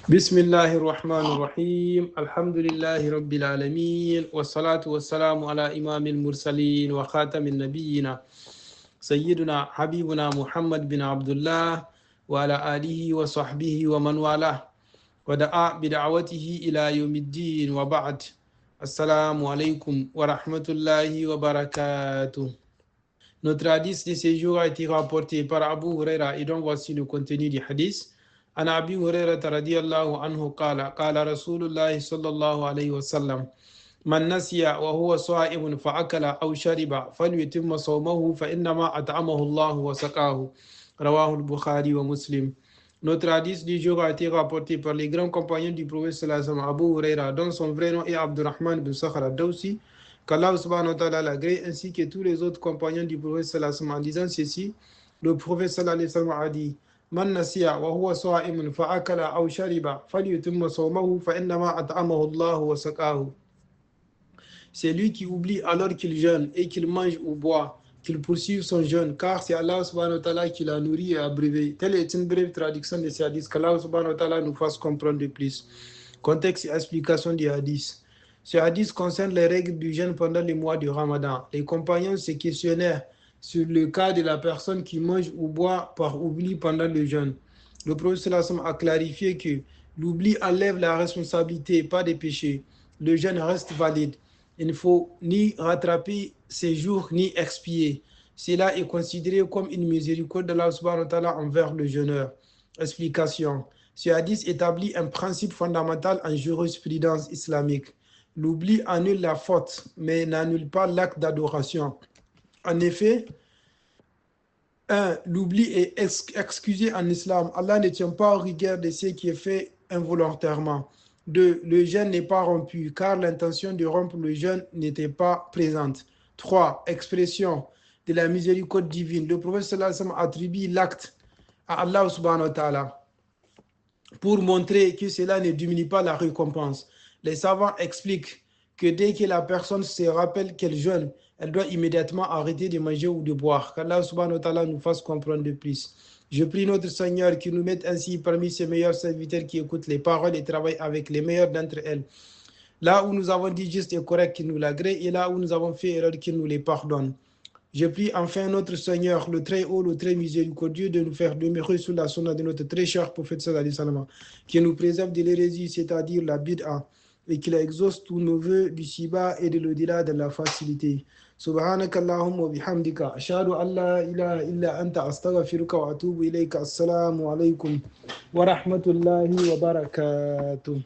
بسم الله الرحمن الرحيم الحمد لله رب العالمين والصلاة والسلام على إمام المرسلين وخاتم النبيين سيدنا حبيبنا محمد بن عبد الله وعلى آله وصحبه ومن والاه ودعا بدعوته إلى يوم الدين وبعد السلام عليكم ورحمة الله وبركاته. Notre hadith de ce jour a été rapporté par Abu Huraira et donc voici le contenu du hadith. عن أبي هريرة رضي الله عنه قال قال رسول الله صلى الله عليه وسلم من نسي وهو صائم فأكل أو شرب فليتم صومه فإنما أطعمه الله وسقاه رواه البخاري ومسلم. Notre hadith du jour a été rapporté par les grands compagnons du prophète sallallahu alayhi wa sallam, Abu Huraira, dont son vrai nom est Abdurrahman bin Sakhar ad-Dawsi, qu'Allah subhanahu wa ta'ala l'agrée, ainsi que tous les autres compagnons du prophète sallallahu alayhi wa sallam. En disant ceci, le prophète sallallahu alayhi wa sallam a dit: من نسي وهو صائم فأكل أو شرب فليتم صومه فإنما أطعمه الله وسقاه. C'est lui qui oublie alors qu'il jeûne et qu'il mange ou boit, qu'il poursuive son jeûne, car c'est Allah subhanahu wa ta'ala qui l'a nourri et abreuvé. Telle est une brève traduction de ces hadiths, qu'Allah subhanahu wa ta'ala nous fasse comprendre de plus. Contexte et explication du hadith. Ce hadith concerne les règles du jeûne pendant les mois du Ramadan. Les compagnons se questionnèrent sur le cas de la personne qui mange ou boit par oubli pendant le jeûne. Le prophète sallallahu alayhi wa sallam a clarifié que l'oubli enlève la responsabilité, pas des péchés. Le jeûne reste valide. Il ne faut ni rattraper ses jours ni expier. Cela est considéré comme une miséricorde d'Allah subhanahu wa ta'ala envers le jeûneur. Explication. Ce hadith établit un principe fondamental en jurisprudence islamique. L'oubli annule la faute, mais n'annule pas l'acte d'adoration. En effet, 1. L'oubli est excusé en islam. Allah ne tient pas en rigueur de ce qui est fait involontairement. 2. Le jeûne n'est pas rompu, car l'intention de rompre le jeûne n'était pas présente. 3. Expression de la miséricorde divine. Le prophète sallallahu alayhi wa sallam attribue l'acte à Allah subhanahu wa ta'ala pour montrer que cela ne diminue pas la récompense. Les savants expliquent que dès que la personne se rappelle qu'elle jeûne, elle doit immédiatement arrêter de manger ou de boire. Qu'Allah subhanahu wa ta'ala nous fasse comprendre de plus. Je prie notre Seigneur qui nous mette ainsi parmi ses meilleurs serviteurs qui écoutent les paroles et travaillent avec les meilleurs d'entre elles. Là où nous avons dit juste et correct, qu'il nous l'agrée, et là où nous avons fait erreur, qu'il nous les pardonne. Je prie enfin notre Seigneur, le très haut, le très miséricordieux, de nous faire demeurer sous la sunna de notre très cher prophète sallallahu alayhi wa sallam, qui nous préserve de l'hérésie, c'est-à-dire la bid'a, et qu'il exauce tous nos vœux du Siba et de l'au-delà de la facilité. Subhanaka Allahumma wa bihamdika ashhadu an la ilaha illa anta astaghfiruka wa atubu ilayka. Assalamu alaykum wa rahmatullahi wa barakatuh.